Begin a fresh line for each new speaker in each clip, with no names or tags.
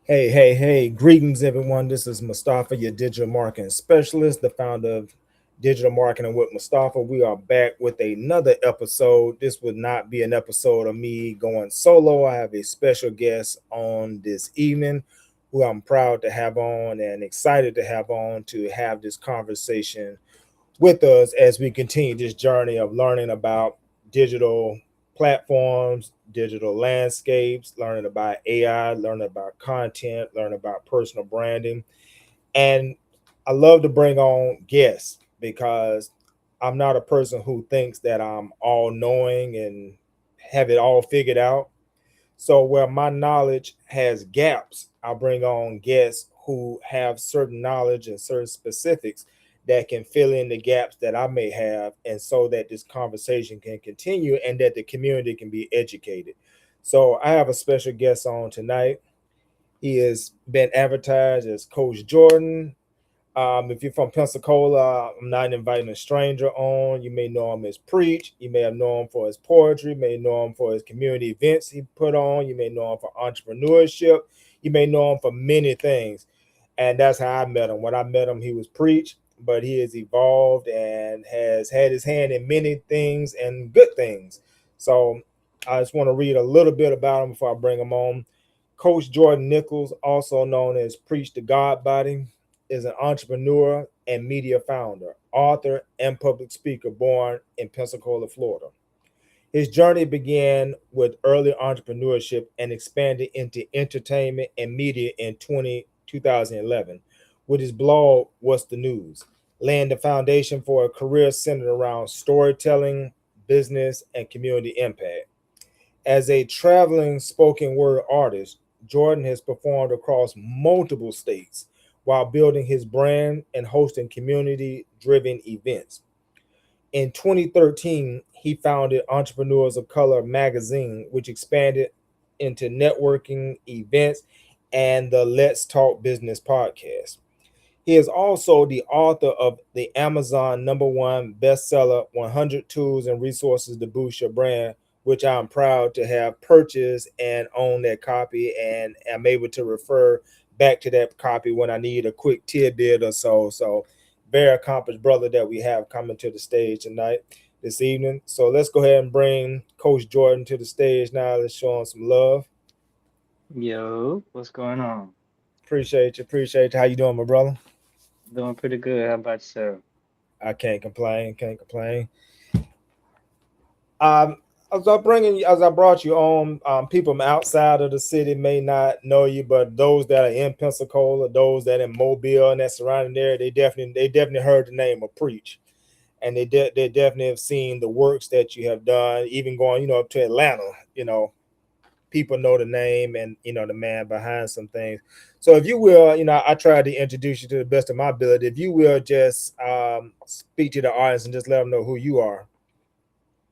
Hey, greetings everyone. This is Mustafaa, your digital marketing specialist, the founder of Digital Marketing with Mustafaa. We are back with another episode. This would not be an episode of me going solo. I have a special guest on this evening who I'm proud to have on and excited to have on to have this conversation with us as we continue this journey of learning about digital platforms, digital landscapes, learning about AI, learning about content, learning about personal branding. And I love to bring on guests because I'm not a person who thinks that I'm all knowing and have it all figured out. So where my knowledge has gaps, I'll bring on guests who have certain knowledge and certain specifics that can fill in the gaps that I may have, and so that this conversation can continue and that the community can be educated. So I have a special guest on tonight. He has been advertised as Coach Jordan. If you're from Pensacola, I'm not inviting a stranger on. You may know him as Preach. You may have known him for his poetry. You may know him for his community events he put on. You may know him for entrepreneurship. You may know him for many things. And that's how I met him. When I met him, he was Preach, but he has evolved and has had his hand in many things and good things. So I just want to read a little bit about him before I bring him on. Coach Jordan Nichols, also known as Preach the God Body, is an entrepreneur and media founder, author, and public speaker born in Pensacola, Florida. His journey began with early entrepreneurship and expanded into entertainment and media in 2011 with his blog, What's the News, laying the foundation for a career centered around storytelling, business, and community impact. As a traveling spoken word artist, Jordan has performed across multiple states while building his brand and hosting community driven events. In 2013, he founded Entrepreneurs of Color magazine, which expanded into networking events and the Let's Talk Business podcast. He is also the author of the Amazon #1 bestseller, 100 Tools and Resources to Boost Your Brand, which I'm proud to have purchased and own that copy. And am able to refer back to that copy when I need a quick tidbit or so. So, very accomplished brother that we have coming to the stage tonight, this evening. So, let's go ahead and bring Coach Jordan to the stage now. Let's show him some love.
Yo, what's going on?
Appreciate you. Appreciate you. How you doing, my brother?
Doing pretty good. How about yourself?
I can't complain. Can't complain. Um, as I brought you on, people outside of the city may not know you, but those that are in Pensacola, those that in Mobile and that surrounding area, they definitely heard the name of Preach, and they definitely have seen the works that you have done, even going up to Atlanta. People know the name and the man behind some things. So if you will, I tried to introduce you to the best of my ability. If you will, just speak to the audience and just let them know who you are.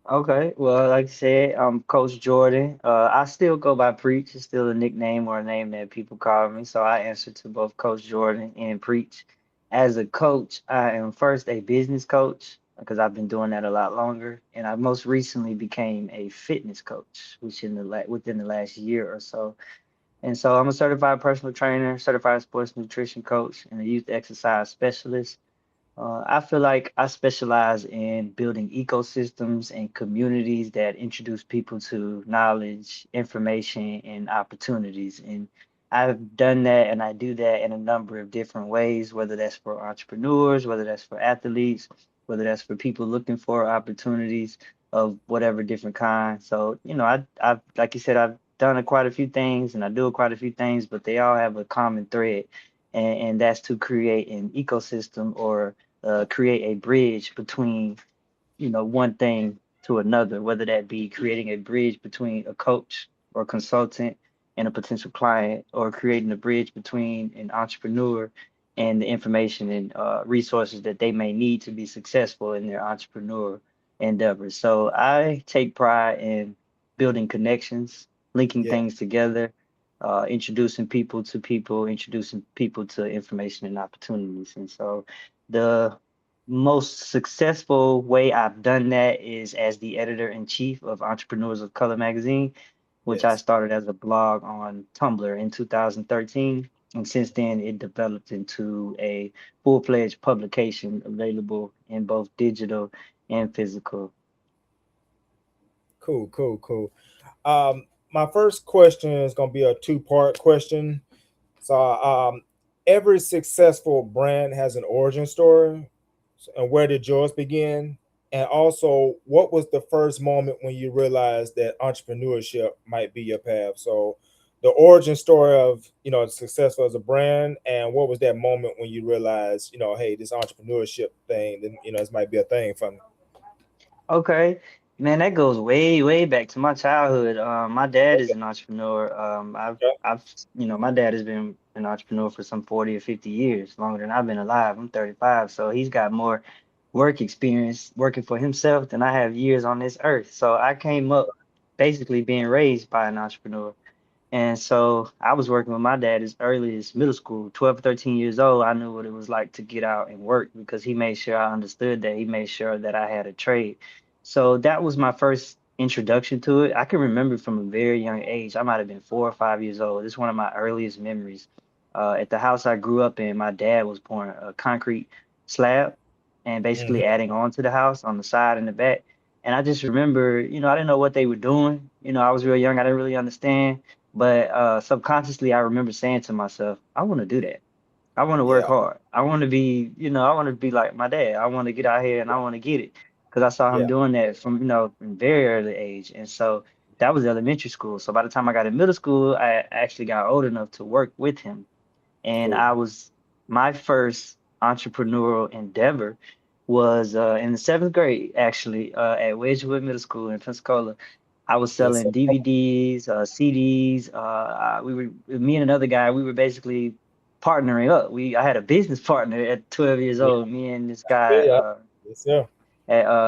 Okay, well, like I said, I'm Coach Jordan. I still go by Preach. It's still a nickname or a name that people call me. So I answer to both Coach Jordan and Preach. As a coach, I am first a business coach because I've been doing that a lot longer, and I most recently became a fitness coach, which within the last year or so. And so I'm a certified personal trainer, certified sports nutrition coach, and a youth exercise specialist. I feel like I specialize in building ecosystems and communities that introduce people to knowledge, information, and opportunities. And I've done that and I do that in a number of different ways, whether that's for entrepreneurs, whether that's for athletes, whether that's for people looking for opportunities of whatever different kind. So, I've like you said, I've done quite a few things and I do quite a few things, but they all have a common thread, and that's to create an ecosystem or create a bridge between one thing to another, whether that be creating a bridge between a coach or consultant and a potential client, or creating a bridge between an entrepreneur and the information and resources that they may need to be successful in their entrepreneur endeavors. So I take pride in building connections, linking
Yeah.
things together, introducing people to information and opportunities. And so the most successful way I've done that is as the editor in chief of Entrepreneurs of Color magazine. which I
Yes.
started as a blog on Tumblr in 2013. And since then, it developed into a full-fledged publication available in both digital and physical.
Cool, cool, cool. My first question is going to be a two-part question. So, every successful brand has an origin story. And where did yours begin? And also, what was the first moment when you realized that entrepreneurship might be your path? So, the origin story of successful as a brand, and what was that moment when you realized, hey, this entrepreneurship thing, then this might be a thing for me.
Okay. Man, that goes way, way back to my childhood. My dad is an entrepreneur.
Okay.
My dad has been an entrepreneur for some 40 or 50 years, longer than I've been alive. I'm 35, so he's got more work experience working for himself than I have years on this earth. So I came up basically being raised by an entrepreneur. And so I was working with my dad as early as middle school, 12, 13 years old. I knew what it was like to get out and work because he made sure I understood that. He made sure that I had a trade. So that was my first introduction to it. I can remember from a very young age. I might have been 4 or 5 years old. It's one of my earliest memories. At the house I grew up in, my dad was pouring a concrete slab and basically
Hmm.
adding on to the house on the side and the back. And I just remember, I didn't know what they were doing. I was real young. I didn't really understand, but subconsciously, I remember saying to myself, I want to do that. I want to work
Yeah.
hard. I want to be, I want to be like my dad. I want to get out here and I want to get it because I saw him
Yeah.
doing that from very early age. And so that was elementary school. So by the time I got in middle school, I actually got old enough to work with him, and
Cool.
I was my first entrepreneurial endeavor was in the seventh grade, actually, at Wedgewood Middle School in Pensacola. I was
Yes, sir.
selling DVDs, CDs. Me and another guy, we were basically partnering up. I had a business partner at 12 years
Yeah.
old. Me and this guy.
Yeah. Yes, sir.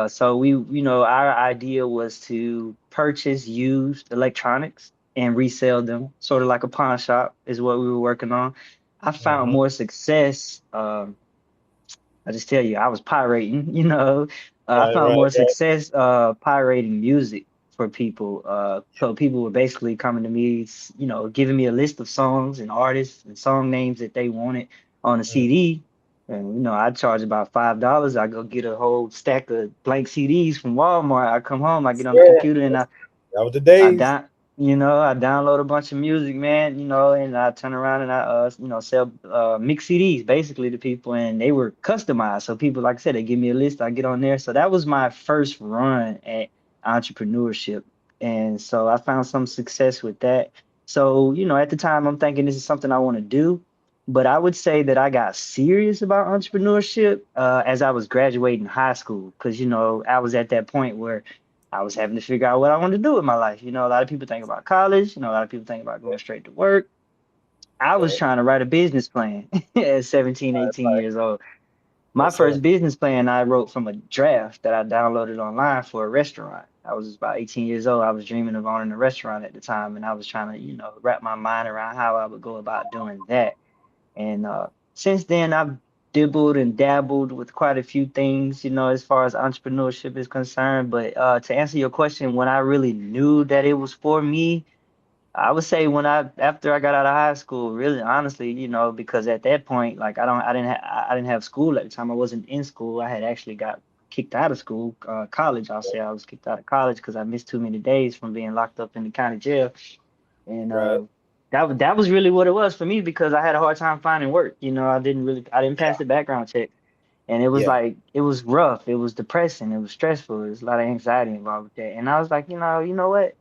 So our idea was to purchase used electronics and resell them, sort of like a pawn shop, is what we were working on. I found
Hmm.
more success. I just tell you, I was pirating, I
Right.
found
Right.
more
Right.
success pirating music for people. So people were basically coming to me, giving me a list of songs and artists and song names that they wanted on a
Mm.
CD. And I'd charge about $5. I go get a whole stack of blank CDs from Walmart. I come home, I get on the
Sir,
computer and
that was the
I
days.
down, I download a bunch of music, man, and I turn around and I, sell mix CDs basically to people, and they were customized. So people, like I said, they give me a list, I get on there. So that was my first run at entrepreneurship, and so I found some success with that. So at the time, I'm thinking this is something I want to do, but I would say that I got serious about entrepreneurship as I was graduating high school, because I was at that point where I was having to figure out what I wanted to do with my life. A lot of people think about college, a lot of people think about going straight to work. I was
Right.
trying to write a business plan at 17,
Right.
18
Right.
years old. My
Yes, sir.
first business plan I wrote from a draft that I downloaded online for a restaurant. I was about 18 years old. I was dreaming of owning a restaurant at the time, and I was trying to, wrap my mind around how I would go about doing that. And since then, I've dibbled and dabbled with quite a few things, as far as entrepreneurship is concerned. But to answer your question, when I really knew that it was for me, I would say after I got out of high school, really honestly, because at that point, like I didn't have school at the time. I wasn't in school. I had actually got kicked out of school, college. I'll say I was kicked out of college because I missed too many days from being locked up in the county jail. And
Right.
that was really what it was for me because I had a hard time finding work. I didn't pass
Yeah.
the background check. And it was
Yeah.
like it was rough, it was depressing, it was stressful, there's a lot of anxiety involved with that. And I was like, you know what?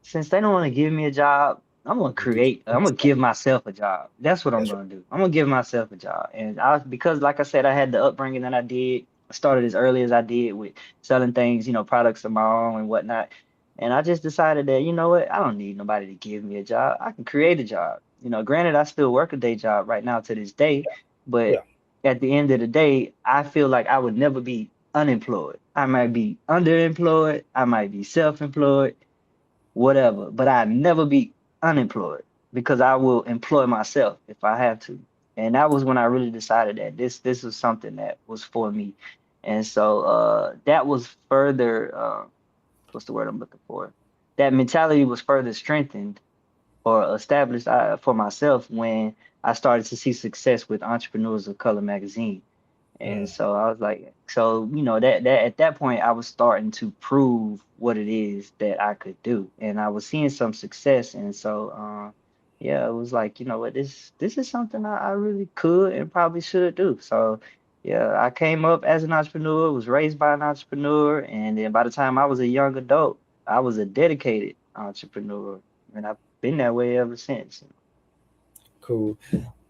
Since they don't want to give me a job, I'm gonna give myself a job. That's what I'm
That's right.
gonna do. I'm gonna give myself a job. And because like I said, I had the upbringing that I did. I started as early as I did with selling things, products of my own and whatnot. And I just decided that, you know what, I don't need nobody to give me a job. I can create a job. Granted, I still work a day job right now to this day, but
Yeah.
at the end of the day, I feel like I would never be unemployed. I might be underemployed, I might be self-employed, whatever. But I never be unemployed because I will employ myself if I have to. And that was when I really decided that this was something that was for me. And so that was further what's the word I'm looking for? that mentality was further strengthened or established for myself when I started to see success with Entrepreneurs of Color magazine. And
Mm,
so I was like, so that at that point I was starting to prove what it is that I could do, and I was seeing some success. And so yeah, it was like, you know what, this is something I really could and probably should do. So yeah, I came up as an entrepreneur, was raised by an entrepreneur, and then by the time I was a young adult, I was a dedicated entrepreneur, and I've been that way ever since.
cool.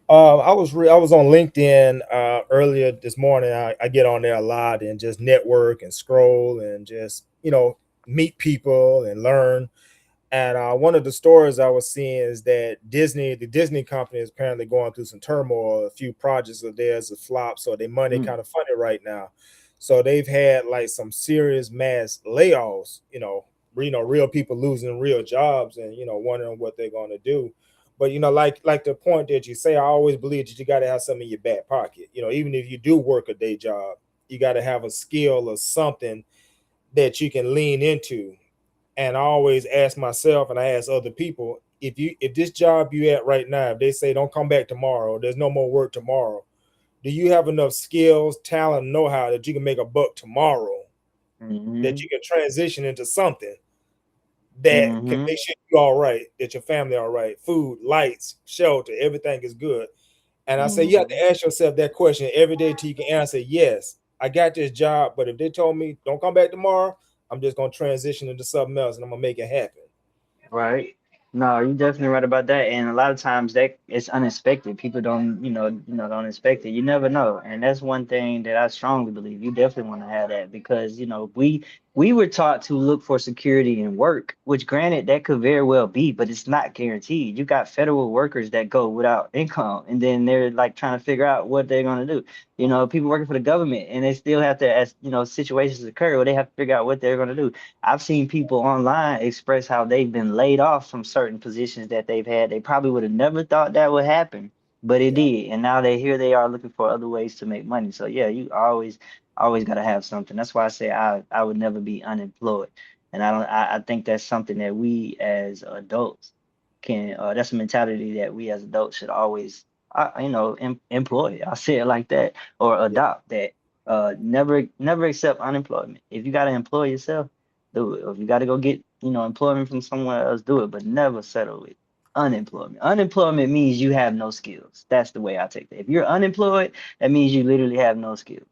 I was on LinkedIn earlier this morning. I get on there a lot and just network and scroll and just meet people and learn. And one of the stories I was seeing is that the Disney company, is apparently going through some turmoil. A few projects of theirs have flopped, so their money
Mm,
kind of funny right now. So they've had like some serious mass layoffs. Real people losing real jobs, and wondering what they're going to do. But like the point that you say, I always believe that you got to have something in your back pocket. Even if you do work a day job, you got to have a skill or something that you can lean into. And I always ask myself, and I ask other people, if this job you at right now, if they say don't come back tomorrow, there's no more work tomorrow, do you have enough skills, talent, know-how that you can make a buck tomorrow, that
mm-hmm,
you can transition into something that can
mm-hmm,
make sure you all right, that your family all right, food, lights, shelter, everything is good. And I say you have to
mm-hmm.
ask yourself that question every day till you can answer yes, I got this job, but if they told me don't come back tomorrow, I'm just gonna transition into something else and I'm gonna make it happen.
Right. No, you're definitely right about that. And a lot of times that it's unexpected. People don't, don't expect it. You never know. And that's one thing that I strongly believe. You definitely want to have that because, we were taught to look for security in work, which granted that could very well be, but it's not guaranteed. You got federal workers that go without income and then they're like trying to figure out what they're going to do. People working for the government and they still have to, as situations occur where they have to figure out what they're going to do. I've seen people online express how they've been laid off from certain positions that they've had. They probably would have never thought that would happen, but it
Yeah.
did. And now here they are looking for other ways to make money. So yeah, you always got to have something. That's why I say I would never be unemployed. And I think that's something that we as adults that's a mentality that we as adults should always employ. I'll say it like that or
Yeah.
adopt that. Never accept unemployment. If you got to employ yourself, do it. Or if you got to go get, employment from somewhere else, do it. But never settle with unemployment. Unemployment means you have no skills. That's the way I take that. If you're unemployed, that means you literally have no skills.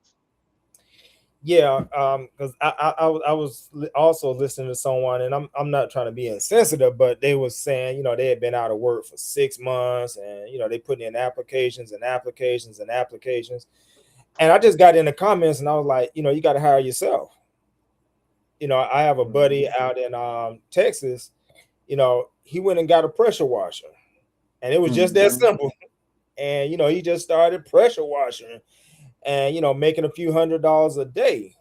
Yeah, because I was also listening to someone, and I'm not trying to be insensitive, but they was saying they had been out of work for 6 months, and they put in applications and applications and applications, and I just got in the comments, and I was like, you got to hire yourself. I have a buddy
Mm-hmm.
out in Texas. He went and got a pressure washer, and it was just that
Mm-hmm.
simple. And he just started pressure washing and making a few $100s a day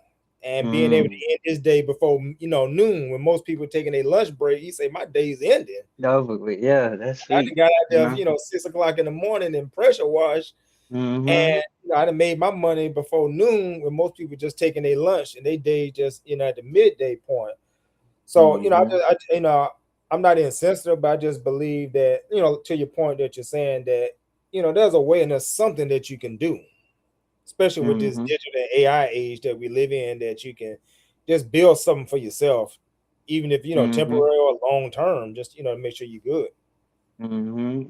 and being able
Mm.
to end his day before noon when most people are taking a lunch break. He say my day's ending.
Yeah, that's
I
sweet.
done got out
You
there,
know.
6 o'clock in the morning and pressure wash,
Mm-hmm.
and I done made my money before noon when most people just taking a lunch and they day just at the midday point. So
Mm-hmm.
I'm not insensitive, but I just believe that to your point that you're saying that there's a way and there's something that you can do, especially with this
Mm-hmm.
digital and AI age that we live in, that you can just build something for yourself, even if
Mm-hmm.
temporary or long term, just make sure you're good.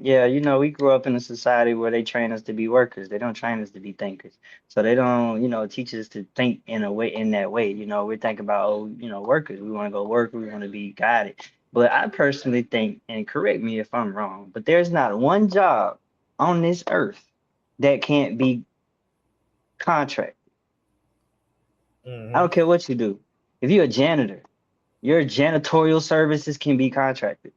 Yeah, we grew up in a society where they train us to be workers. They don't train us to be thinkers. So they don't, teach us to think in that way. We're thinking about, oh, workers. We want to go work. We want to be guided. But I personally think, and correct me if I'm wrong, but there's not one job on this earth that can't be contract. I
Hmm.
don't care what you do. If you're a janitor, your janitorial services can be contracted.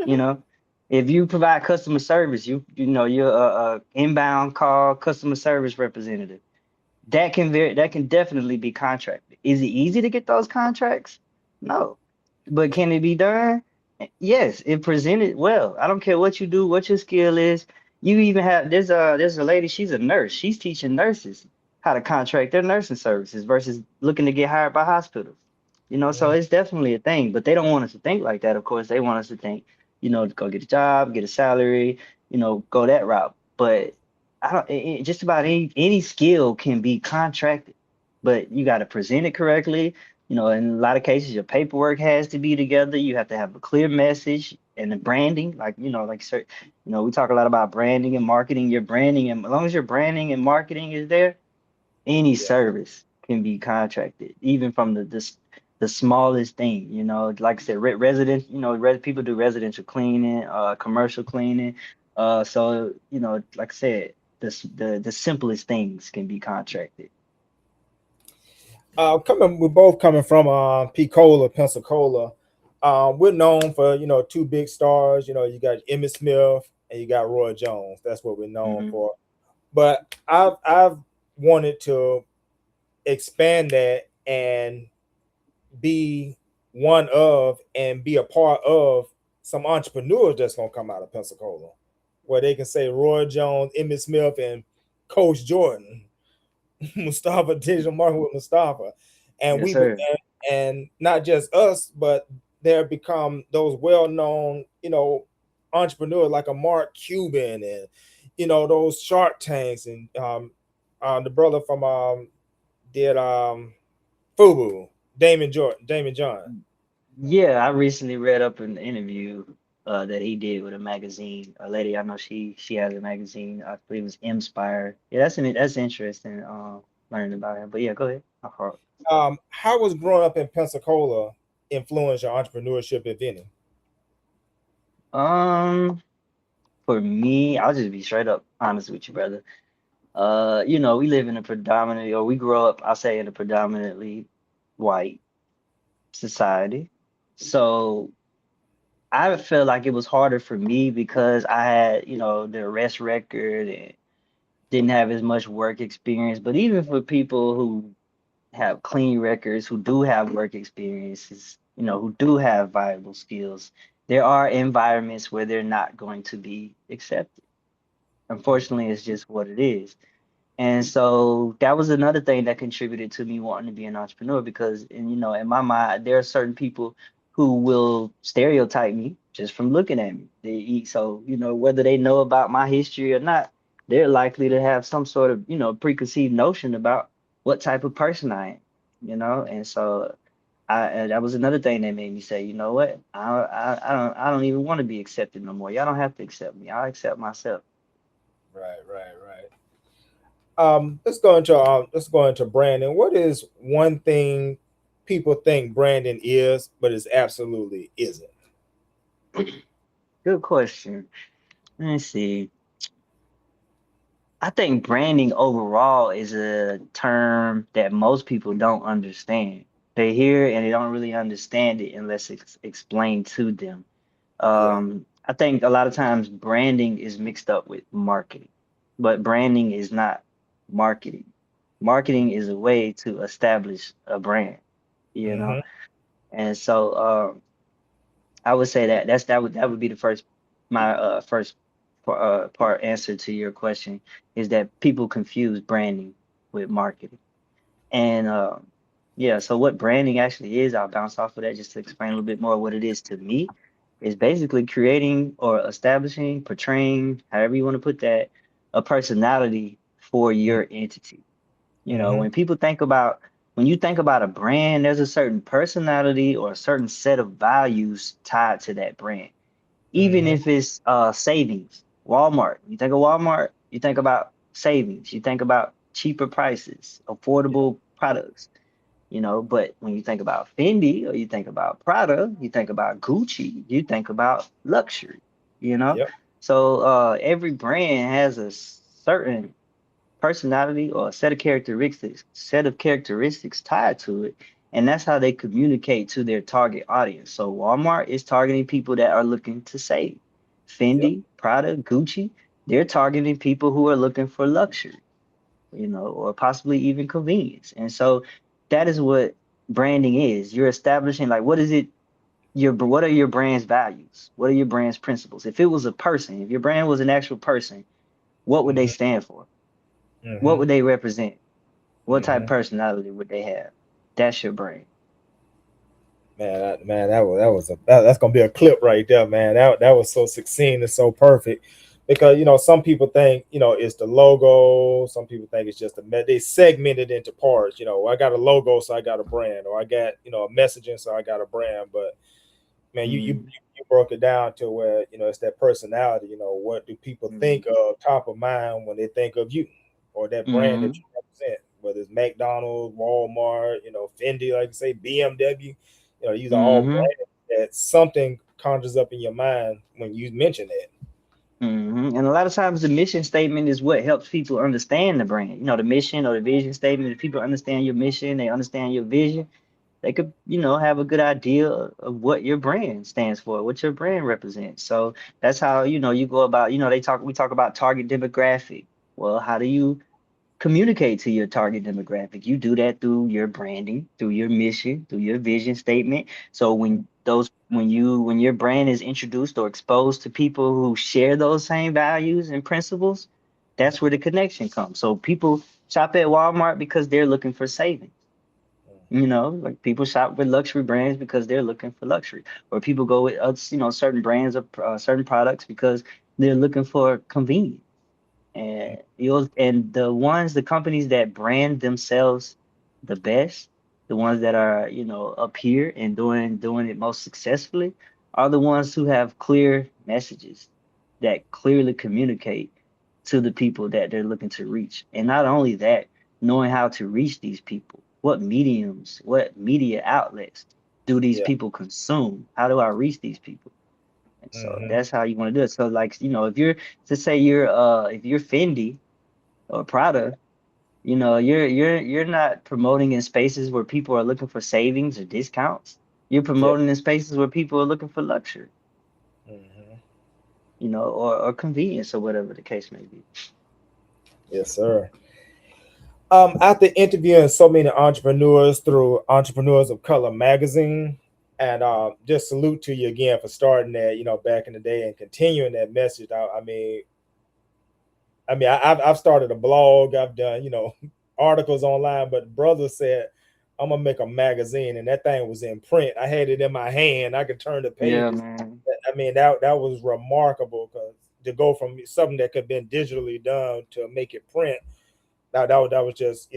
you
Hmm.
know if you provide customer service, you're a inbound call customer service representative. That can definitely be contracted. Is it easy to get those contracts? No. But can it be done? Yes, if presented well. I don't care what you do, what your skill is. You even have there's a lady, she's a nurse, she's teaching nurses how to contract their nursing services versus looking to get hired by hospitals. So
Mhm.
it's definitely a thing, but they don't want us to think like that. Of course, they want us to think, to go get a job, get a salary, go that route. But I don't, just about any skill can be contracted, but you got to present it correctly. In a lot of cases, your paperwork has to be together. You have to have a clear message and the branding, we talk a lot about branding and marketing. Your branding, and as long as your branding and marketing is there, any
Yeah.
service can be contracted, even from the smallest thing. Like I said, resident, people do residential cleaning, commercial cleaning. So like I said, the simplest things can be contracted.
We're both coming from Pensacola, Pensacola. We're known for two big stars. You got Emmitt Smith and you got Roy Jones. That's what we're known
Hmm.
for. But I've wanted to expand that and be one of and be a part of some entrepreneurs that's gonna come out of Pensacola, where they can say Roy Jones, Emmitt Smith, and Coach Jordan, Mustafaa digital marketing with Mustafaa, and
Yes, sir.
and not just us, but there become those well-known, entrepreneurs like a Mark Cuban and those Shark Tanks and the brother from did Fubu, Damon John.
Yeah, I recently read up an interview that he did with a magazine. A lady I know, she has a magazine. I believe it was Inspire. Yeah, that's interesting. Learning about him. But yeah, go ahead.
How was growing up in Pensacola influence your entrepreneurship, if any?
Um, for me, I'll just be straight up honest with you, brother. We live in a predominantly, or we grow up, I'll say, in a predominantly white society. So I feel like it was harder for me because I had, the arrest record and didn't have as much work experience. But even for people who have clean records, who do have work experiences, who do have viable skills, there are environments where they're not going to be accepted. Unfortunately, it's just what it is. And so that was another thing that contributed to me wanting to be an entrepreneur because, in my mind, there are certain people who will stereotype me just from looking at me. So, whether they know about my history or not, they're likely to have some sort of, preconceived notion about what type of person I am. And so that was another thing that made me say, you know what? I don't even want to be accepted no more. Y'all don't have to accept me. I'll accept myself.
Right, right, right. Let's go into branding. What is one thing people think branding is, but it absolutely isn't?
Good question. Let's see. I think branding overall is a term that most people don't understand. They hear it and they don't really understand it unless it's explained to them.
Yeah.
I think a lot of times branding is mixed up with marketing, but branding is not marketing. Marketing is a way to establish a brand, you know?
Mm-hmm.
And so I would say that would be the first my first part answer to your question is that people confuse branding with marketing. And yeah, so what branding actually is, I'll bounce off of that just to explain a little bit more what it is to me, is basically creating or establishing, portraying, however you want to put that, a personality for your entity.
Mm-hmm.
When you think about a brand, there's a certain personality or a certain set of values tied to that brand. Even
Mm-hmm.
if it's savings, Walmart. You think of Walmart, you think about savings, you think about cheaper prices,
Yeah.
affordable products. But when you think about Fendi or you think about Prada, you think about Gucci, you think about luxury, you know?
Yep.
So every brand has a certain personality or a set of characteristics tied to it, and that's how they communicate to their target audience. So Walmart is targeting people that are looking to save.
Yep.
Fendi, Prada, Gucci, they're targeting people who are looking for luxury, or possibly even convenience. And so that is what branding is. You're establishing, like, what are your brand's values? What are your brand's principles? If it was a person, if your brand was an actual person, what would they
Mm-hmm.
stand for? What
Mm-hmm.
would they represent? What type
Mm-hmm.
of personality would they have? That's your brain.
Man, that's gonna be a clip right there, man. That was so succinct and so perfect, because some people think it's the logo. Some people think it's just they segment it into parts. I got a logo, so I got a brand, or I got a messaging, so I got a brand. But man,
Mm,
you broke it down to where it's that personality. What do people
mm,
think of top of mind when they think of you, or that brand that
mm,
you represent? Whether it's McDonald's, Walmart, Fendi, like you say, BMW. These are all
mm,
brands that something conjures up in your mind when you mention that.
And a lot of times the mission statement is what helps people understand the brand. You know, the mission or the vision statement. If people understand your mission, they understand your vision, they could, have a good idea of what your brand stands for, what your brand represents. So that's how, you go about, we talk about target demographic. Well, how do you communicate to your target demographic? You do that through your branding, through your mission, through your vision statement. So when your brand is introduced or exposed to people who share those same values and principles, that's where the connection comes. So people shop at Walmart because they're looking for savings. Like people shop with luxury brands because they're looking for luxury, or people go with certain brands of certain products because they're looking for convenience. And the companies that brand themselves the best, the ones that are, up here and doing it most successfully, are the ones who have clear messages that clearly communicate to the people that they're looking to reach. And not only that, knowing how to reach these people. What mediums, what media outlets do these
Yeah.
people consume? How do I reach these people? And so
Hmm.
that's how you want to do it. So like, if you're to say if you're Fendi or Prada, you're not promoting in spaces where people are looking for savings or discounts. You're
Yeah.
promoting in spaces where people are looking for luxury,
Hmm.
or convenience or whatever the case may be.
Yes, sir. After interviewing so many entrepreneurs through Entrepreneurs of Color magazine, and just salute to you again for starting that, back in the day and continuing that message. I've started a blog. I've done, articles online, but brother said, I'm gonna make a magazine, and that thing was in print. I had it in my hand. I could turn the
Yeah,
pages.
man.
That was remarkable, because to go from something that could have been digitally done to make it print, that was just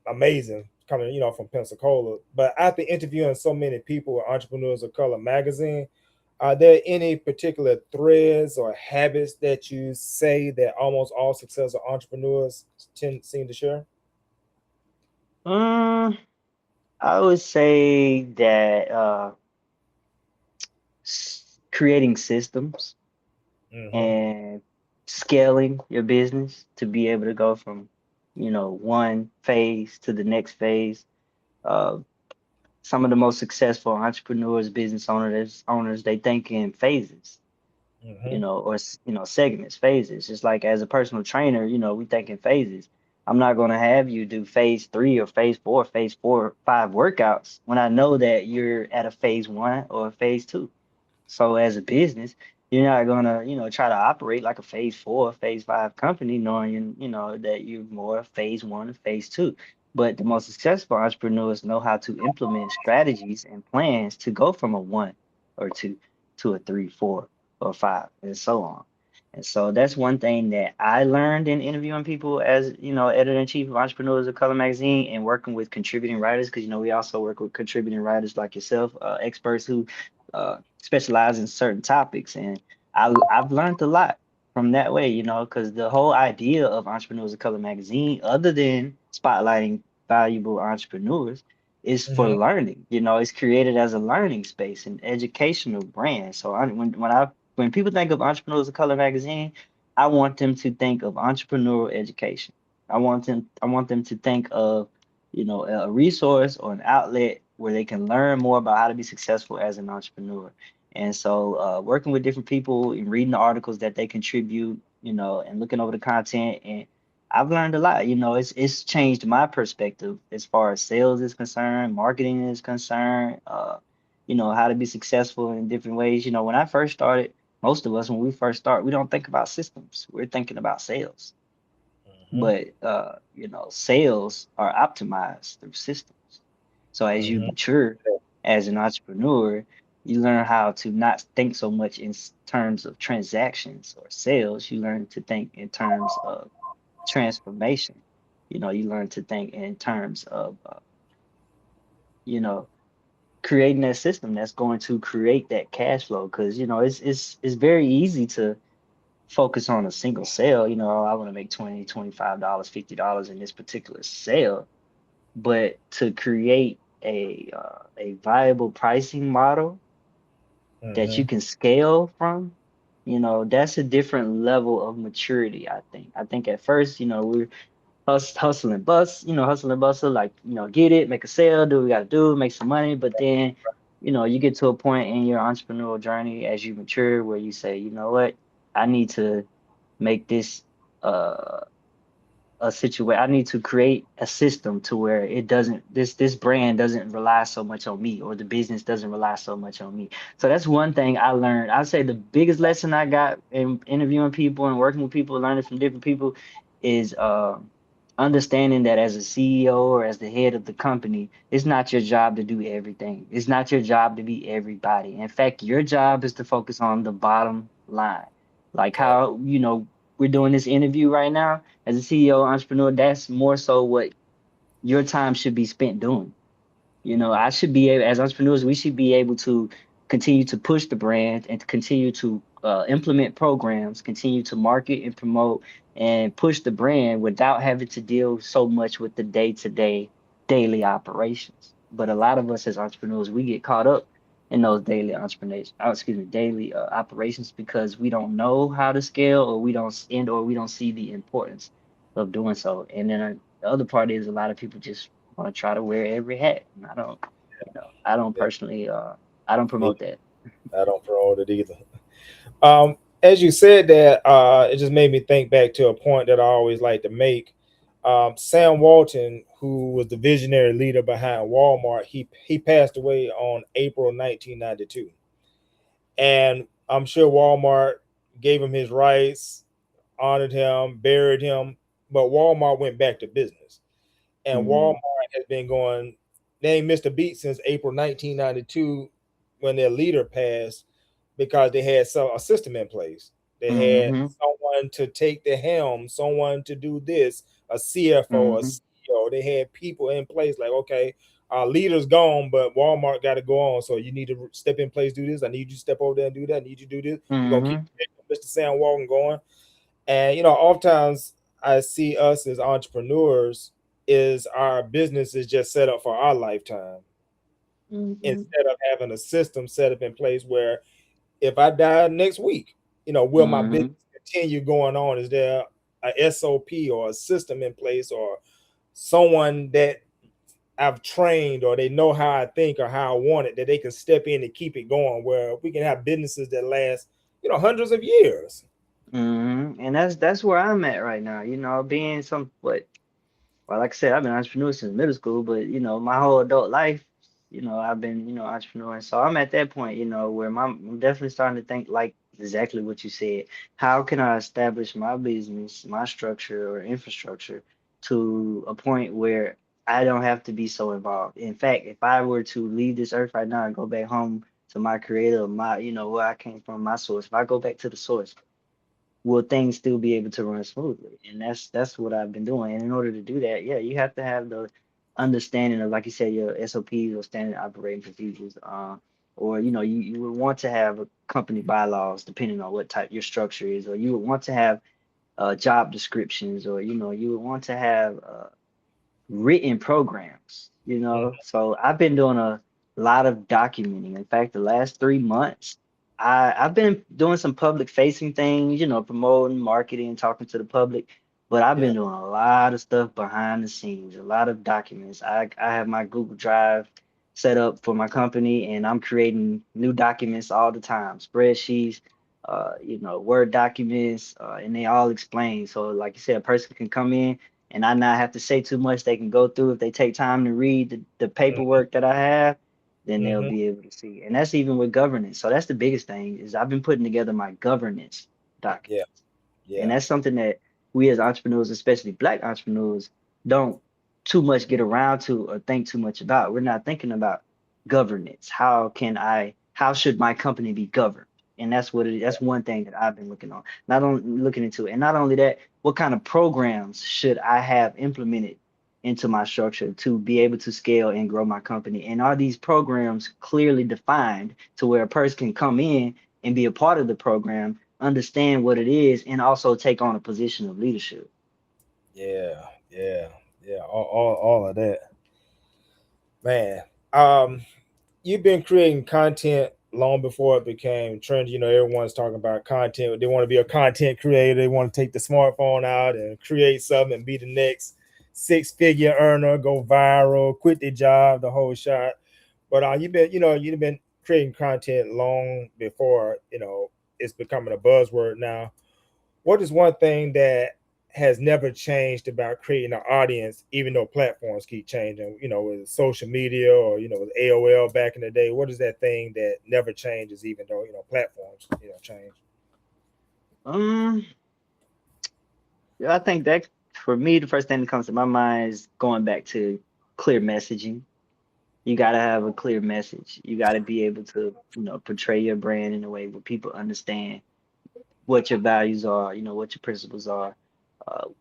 amazing coming from Pensacola. But after interviewing so many people with Entrepreneurs of Color magazine, are there any particular threads or habits that you say that almost all successful entrepreneurs seem to share?
Um, I would say that creating systems
Mm-hmm.
and scaling your business to be able to go from, one phase to the next phase. Uh, some of the most successful entrepreneurs, business owners, they think in phases,
Mm-hmm.
or segments, phases. Just like as a personal trainer, we think in phases. I'm not going to have you do phase 3 or phase 4, 5 workouts when I know that you're at a phase 1 or a phase 2. So as a business, you're not gonna, try to operate like a phase 4, phase 5 company, knowing that you're more phase 1 or phase 2. But the most successful entrepreneurs know how to implement strategies and plans to go from a 1 or 2 to a 3, 4, or 5, and so on. And so that's one thing that I learned in interviewing people as, editor-in-chief of Entrepreneurs of Color magazine, and working with contributing writers, because we also work with contributing writers like yourself, experts who specialize in certain topics. And I've learned a lot from that way, because the whole idea of Entrepreneurs of Color magazine, other than spotlighting valuable entrepreneurs, is for
Mm-hmm.
learning. It's created as a learning space, an educational brand. So when people think of Entrepreneurs of Color magazine, I want them to think of entrepreneurial education. I want them to think of, a resource or an outlet where they can learn more about how to be successful as an entrepreneur. And so, working with different people and reading the articles that they contribute, and looking over the content, and I've learned a lot. It's changed my perspective as far as sales is concerned, marketing is concerned, how to be successful in different ways. When I first started, most of us, when we first start, we don't think about systems. We're thinking about sales.
Mm-hmm.
But sales are optimized through systems. So as you
Mm-hmm.
mature,
Yeah.
as an entrepreneur, you learn how to not think so much in terms of transactions or sales. You learn to think in terms of transformation. You learn to think in terms of, you know, creating that system that's going to create that cash flow. Because it's very easy to focus on a single sale. I want to make 20, $25, $50 in this particular sale, but to create a viable pricing model that you
Mm-hmm.
can scale from, that's a different level of maturity, I think. I think at first, we're hustle and bust, hustle and bustle, like, get it, make a sale, do what we gotta do, make some money. But then, you get to a point in your entrepreneurial journey as you mature where you say, you know what, I need to make this uh a situation. I need to create a system to where it doesn't this brand doesn't rely so much on me, or the business doesn't rely so much on me. So that's one thing I learned. I'd say the biggest lesson I got in interviewing people and working with people, learning from different people, is understanding that as a CEO or as the head of the company, it's not your job to do everything. It's not your job to be everybody. In fact, your job is to focus on the bottom line. Like
Yeah.
how, we're doing this interview right now as a CEO entrepreneur, that's more so what your time should be spent doing.
Mm-hmm.
I should be able, as entrepreneurs, we should be able to continue to push the brand and to continue to implement programs, continue to market and promote and push the brand without having to deal so much with the day-to-day daily operations. But a lot of us as entrepreneurs, we get caught up in those daily entrepreneurs, excuse me, daily operations because we don't know how to scale, or we don't see the importance of doing so. And then the other part is a lot of people just want to try to wear every hat. And I don't
Yeah.
personally, I don't
Me,
promote that.
I don't promote it either. As you said that, it just made me think back to a point that I always like to make. Sam Walton, who was the visionary leader behind Walmart, he passed away on April 1992, and I'm sure Walmart gave him his rights, honored him, buried him, but Walmart went back to business, and
Mm-hmm,
Walmart has been going. They ain't missed a beat since April 1992 when their leader passed, because they had a system in place. They had
mm-hmm,
someone to take the helm, someone to do this, a CFO, a
mm-hmm,
CEO. They had people in place like, okay, our leader's gone, but Walmart got to go on. So you need to step in place, do this. I need you to step over there and do that. I need you to do this. We're going to keep
mm-hmm,
Mr. Sam Walton going. And, oftentimes I see us as entrepreneurs is our business is just set up for our lifetime
mm-hmm,
instead of having a system set up in place where if I die next week, will my business
mm-hmm,
continue going on? Is there a SOP or a system in place, or someone that I've trained, or they know how I think or how I want it, that they can step in and keep it going, where we can have businesses that last, hundreds of years.
mm-hmm. And that's where I'm at right now. Being some what Well, like I said, I've been an entrepreneur since middle school, but my whole adult life, I've been, entrepreneur. So I'm at that point, where I'm definitely starting to think like exactly what you said. How can I establish my business, my structure or infrastructure to a point where I don't have to be so involved? In fact, if I were to leave this earth right now and go back home to my creator, where I came from, my source, if I go back to the source, will things still be able to run smoothly? And that's what I've been doing. And in order to do that, yeah, you have to have the understanding of, like you said, your SOPs or standard operating procedures. Or you would want to have a company bylaws depending on what type your structure is, or you would want to have job descriptions, or you would want to have written programs, So I've been doing a lot of documenting. In fact, the last 3 months, I've been doing some public facing things, promoting, marketing, talking to the public. But I've
Yeah.
been doing a lot of stuff behind the scenes, a lot of documents. I have my Google Drive set up for my company, and I'm creating new documents all the time, spreadsheets, Word documents, and they all explain. So, like you said, a person can come in and I not have to say too much. They can go through. If they take time to read the paperwork that I have, then they'll
Mm-hmm.
be able to see. And that's even with governance. So that's the biggest thing is I've been putting together my governance
Yeah.
documents. And
Yeah.
that's something that we as entrepreneurs, especially Black entrepreneurs, don't too much get around to or think too much about. We're not thinking about governance. How should my company be governed? And that's one thing that I've been looking on, not only looking into it. And not only that, what kind of programs should I have implemented into my structure to be able to scale and grow my company? And are these programs clearly defined to where a person can come in and be a part of the program, understand what it is, and also take on a position of leadership?
Yeah, yeah, yeah. All of that, man. Um, you've been creating content long before it became trendy. Everyone's talking about content. They want to be a content creator. They want to take the smartphone out and create something and be the next six-figure earner, go viral, quit their job, the whole shot. But you've been creating content long before it's becoming a buzzword now. What is one thing that has never changed about creating an audience, even though platforms keep changing? With social media or with AOL back in the day, what is that thing that never changes, even though platforms change?
Um, yeah, I think that for me, the first thing that comes to my mind is going back to clear messaging. You got to have a clear message. You got to be able to, portray your brand in a way where people understand what your values are, what your principles are,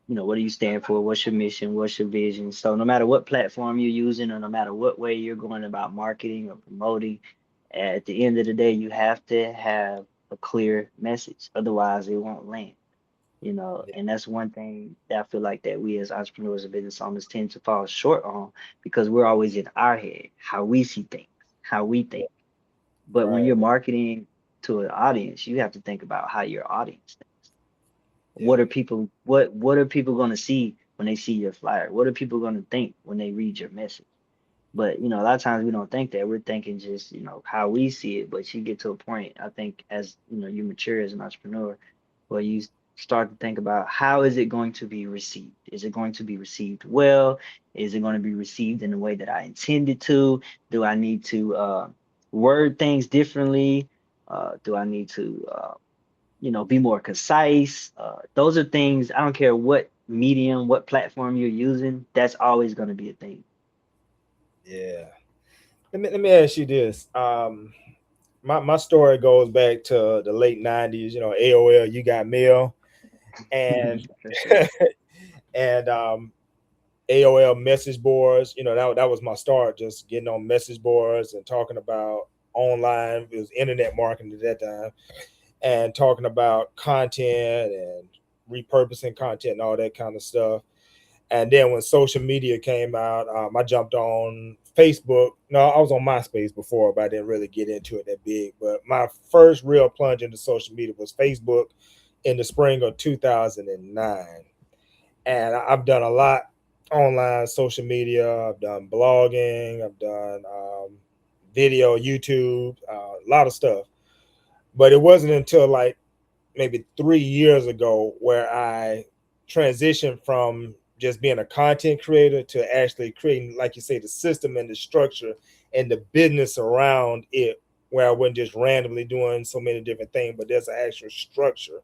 what do you stand for, what's your mission, what's your vision. So no matter what platform you're using or no matter what way you're going about marketing or promoting, at the end of the day, you have to have a clear message. Otherwise, it won't land. And that's one thing that I feel like that we as entrepreneurs and business owners tend to fall short on because we're always in our head, how we see things, how we think. But when
Right.
you're marketing to an audience, you have to think about how your audience thinks.
Yeah.
What are people going to see when they see your flyer? What are people going to think when they read your message? But a lot of times we don't think that. We're thinking just, how we see it. But you get to a point, I think, as you mature as an entrepreneur, where you start to think about how is it going to be received? Is it going to be received well? Is it going to be received in the way that I intended to? Do I need to word things differently? Do I need to be more concise? Those are things, I don't care what medium, what platform you're using, that's always going to be a thing.
Yeah. Let me ask you this. My story goes back to the late '90s. AOL, you got mail, and
For sure.
and AOL message boards. That was my start, just getting on message boards and talking about online. It was internet marketing at that time, and talking about content and repurposing content and all that kind of stuff. And then when social media came out, I jumped on Facebook. No, I was on MySpace before, but I didn't really get into it that big. But my first real plunge into social media was Facebook in the spring of 2009. And I've done a lot online social media. I've done blogging. I've done video, YouTube, a lot of stuff. But it wasn't until like maybe 3 years ago where I transitioned from just being a content creator to actually creating, like you say, the system and the structure and the business around it, where I wasn't just randomly doing so many different things, but there's an actual structure.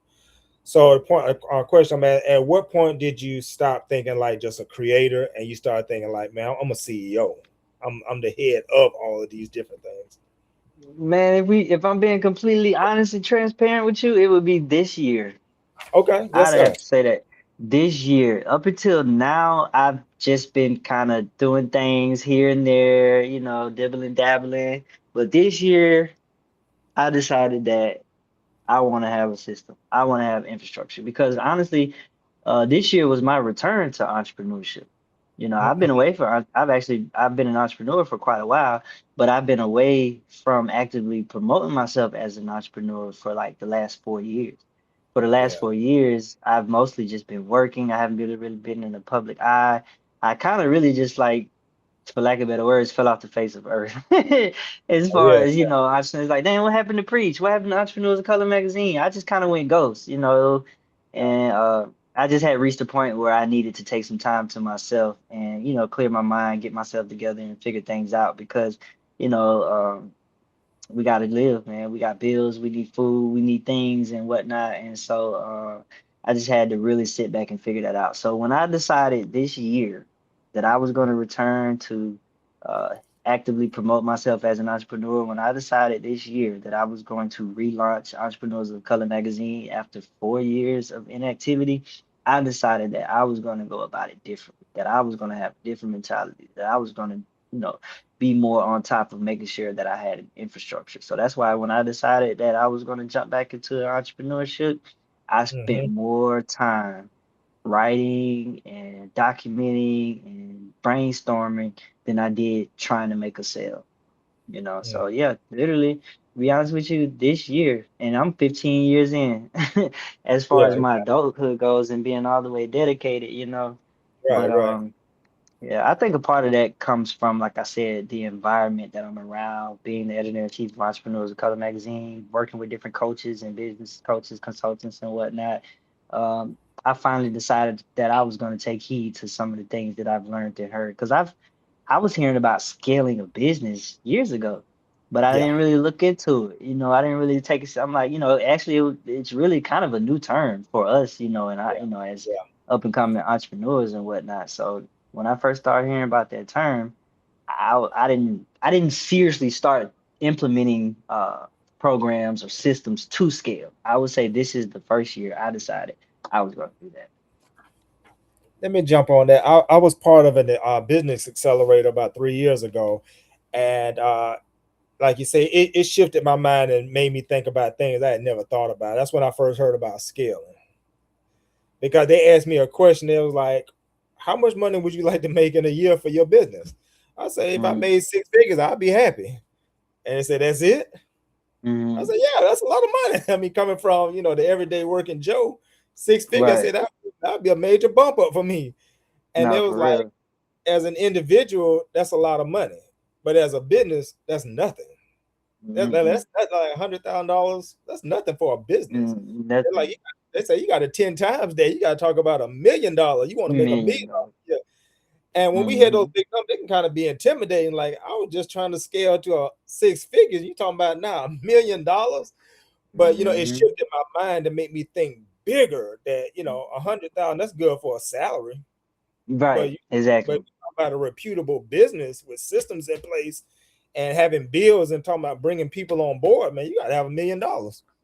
So the point, our question, man, at what point did you stop thinking like just a creator and you start thinking like, man, I'm a CEO. I'm the head of all of these different things.
Man, if I'm being completely honest and transparent with you, it would be this year.
Okay, yes,
I'd
sir.
have to say that this year, up until now, I've just been kind of doing things here and there, dibbling dabbling. But this year, I decided that I want to have a system. I want to have infrastructure because honestly, this year was my return to entrepreneurship. I've been away for, I've been an entrepreneur for quite a while, but I've been away from actively promoting myself as an entrepreneur for like the last 4 years. For the last
Yeah,
4 years, I've mostly just been working. I haven't really been in the public eye. I kind of really just like, for lack of better words, fell off the face of earth. As
oh,
far
yeah,
as, I was like, dang, what happened to Preach? What happened to Entrepreneurs of Color magazine? I just kind of went ghost, and I just had reached a point where I needed to take some time to myself and, clear my mind, get myself together and figure things out because, you know, um, we got to live, man. We got bills, we need food, we need things and whatnot. And so I just had to really sit back and figure that out. So when I decided this year that I was going to return to uh, actively promote myself as an entrepreneur. When I decided this year that I was going to relaunch Entrepreneurs of Color magazine after 4 years of inactivity, I decided that I was going to go about it differently, that I was going to have a different mentality, that I was going to, you know, be more on top of making sure that I had an infrastructure. So that's why when I decided that I was going to jump back into entrepreneurship, I spent
Hmm.
more time writing and documenting and brainstorming than I did trying to make a sale.
Yeah.
So yeah, literally, to be honest with you, this year, and I'm 15 years in, as far as
Yeah.
my adulthood goes and being all the way dedicated.
Right.
But
Right.
yeah, I think a part of that comes from, like I said, the environment that I'm around, being the editor-in-chief of Entrepreneurs of Color magazine, working with different coaches and business coaches, consultants, and whatnot. Um, I finally decided that I was going to take heed to some of the things that I've learned and heard, because I was hearing about scaling a business years ago, but I
Yeah.
didn't really look into it. I didn't really take it. I'm like, actually, it's really kind of a new term for us, and
Yeah.
as
Yeah.
up and coming entrepreneurs and whatnot. So when I first started hearing about that term, I didn't seriously start implementing programs or systems to scale. I would say this is the first year I decided I was going to do that.
Let me jump on that. I was part of a business accelerator about 3 years ago, and like you say, it shifted my mind and made me think about things I had never thought about. That's when I first heard about scaling, because they asked me a question. It was like, "How much money would you like to make in a year for your business?" I say, "If I
Mm-hmm.
made six figures, I'd be happy." And they said, "That's it?" I
Mm-hmm.
said, "Yeah, that's a lot of money." I mean, coming from the everyday working Joe, six figures. I
Right.
said that'd be a major bump up for me. And it
No,
was
for
like,
real.
as an individual, that's a lot of money, but as a business, that's nothing.
Mm-mm.
That's like $100,000. That's nothing for a business. They're like,
Nothing.
they say you got to 10 times that. You got to talk about $1 million. You want to make $1 million.
$1 million.
Yeah. And when we hear those
Mm-hmm.
big numbers, they can kind of be intimidating. Like, I was just trying to scale to a six figures. You talking about now $1 million? But it
Mm-hmm.
shifted my mind to make me think bigger. That 100,000, that's good for a salary. But
Right.
but
Exactly.
about a reputable business with systems in place and having bills and talking about bringing people on board, man, you got to have $1 million,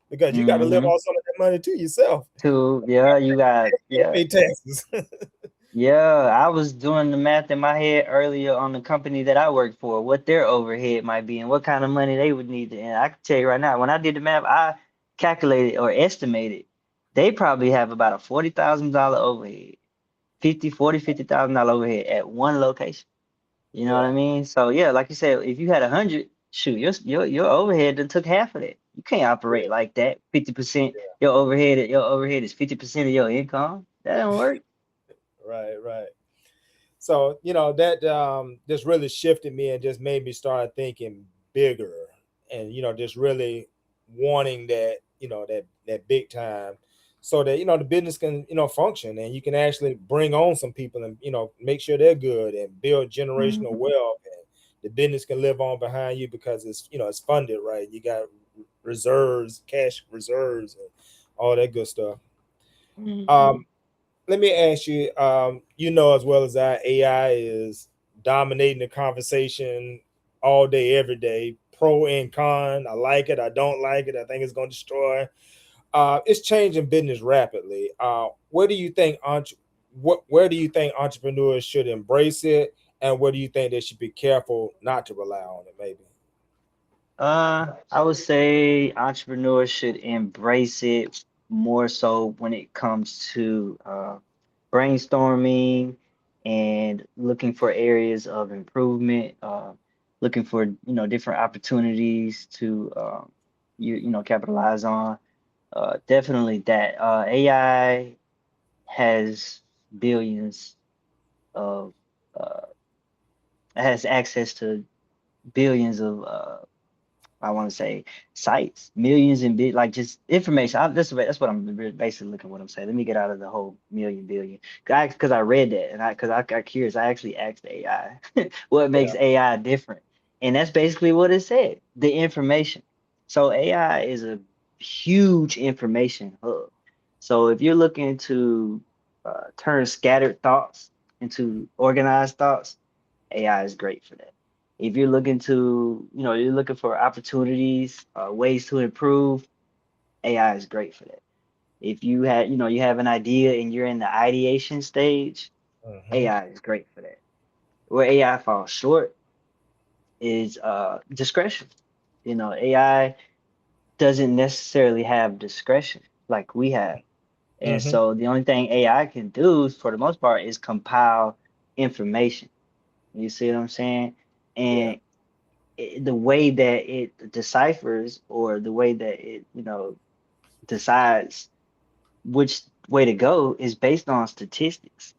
because you got to live
Mm-hmm.
off some of that money to yourself.
Two. Yeah, you got.
You
Yeah.
pay taxes.
Yeah, I was doing the math in my head earlier on the company that I work for, what their overhead might be and what kind of money they would need to. And I can tell you right now, when I did the math, I calculated or estimated they probably have about a $40,000 overhead, 50,000 overhead at one location. You know what I
Yeah,
mean? So yeah, like you said, if you had 100, shoot, your overhead done took half of that. You can't
yeah,
operate like that. 50%, your overhead is 50% of your income. That don't work.
right, right. So that just really shifted me and just made me start thinking bigger, and just really wanting that big time, so that the business can function, and you can actually bring on some people and make sure they're good and build generational
Mhm.
wealth, and the business can live on behind you because it's funded right. You got reserves, cash reserves, and all that good stuff.
Mhm.
um Let me ask you, as well as AI is dominating the conversation all day, every day, pro and con. I like it, I don't like it, I think it's going to destroy. It's changing business rapidly. Where do you think where do you think entrepreneurs should embrace it, and where do you think they should be careful not to rely on it? Maybe.
I would say entrepreneurs should embrace it more so when it comes to brainstorming and looking for areas of improvement, looking for different opportunities to capitalize on. Definitely that AI has billions of uh, has access to billions of I want to say sites, millions and bit like just information. That's what I'm basically looking at what I'm saying. Let me get out of the whole million billion because I read that and I got curious. I actually asked AI what
Yeah.
makes AI different, and that's basically what it said. The information. So AI is a huge information hub. So if you're looking to turn scattered thoughts into organized thoughts, AI is great for that. If you're looking to, you're looking for opportunities, ways to improve, AI is great for that. If you have an idea and you're in the ideation stage,
Hmm.
AI is great for that. Where AI falls short is discretion. AI doesn't necessarily have discretion like we have. And
Hmm.
so the only thing AI can do for the most part is compile information. You see what I'm saying?
Yeah.
And the way that it deciphers or the way that it, decides which way to go is based on statistics.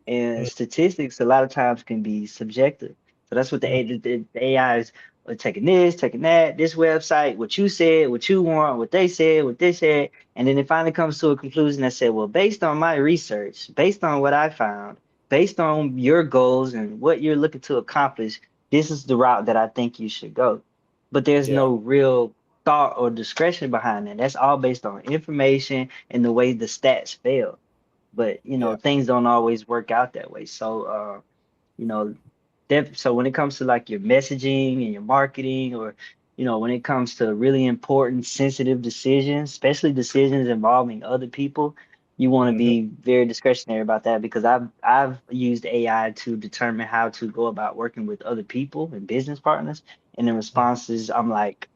And statistics a lot of times can be subjective. So that's what
Hmm.
the AI is taking this, taking that, this website, what you said, what you want, what they said, what they said. And then it finally comes to a conclusion that said, well, based on my research, based on what I found, based on your goals and what you're looking to accomplish, this is the route that I think you should go. But there's
Yeah.
no real thought or discretion behind that. That's all based on information and the way the stats fail. But
Yeah.
things don't always work out that way. So you know, so when it comes to like your messaging and your marketing, or when it comes to really important, sensitive decisions, especially decisions involving other people, you want to
Hmm.
be very discretionary about that because I've used AI to determine how to go about working with other people and business partners, and the responses I'm like,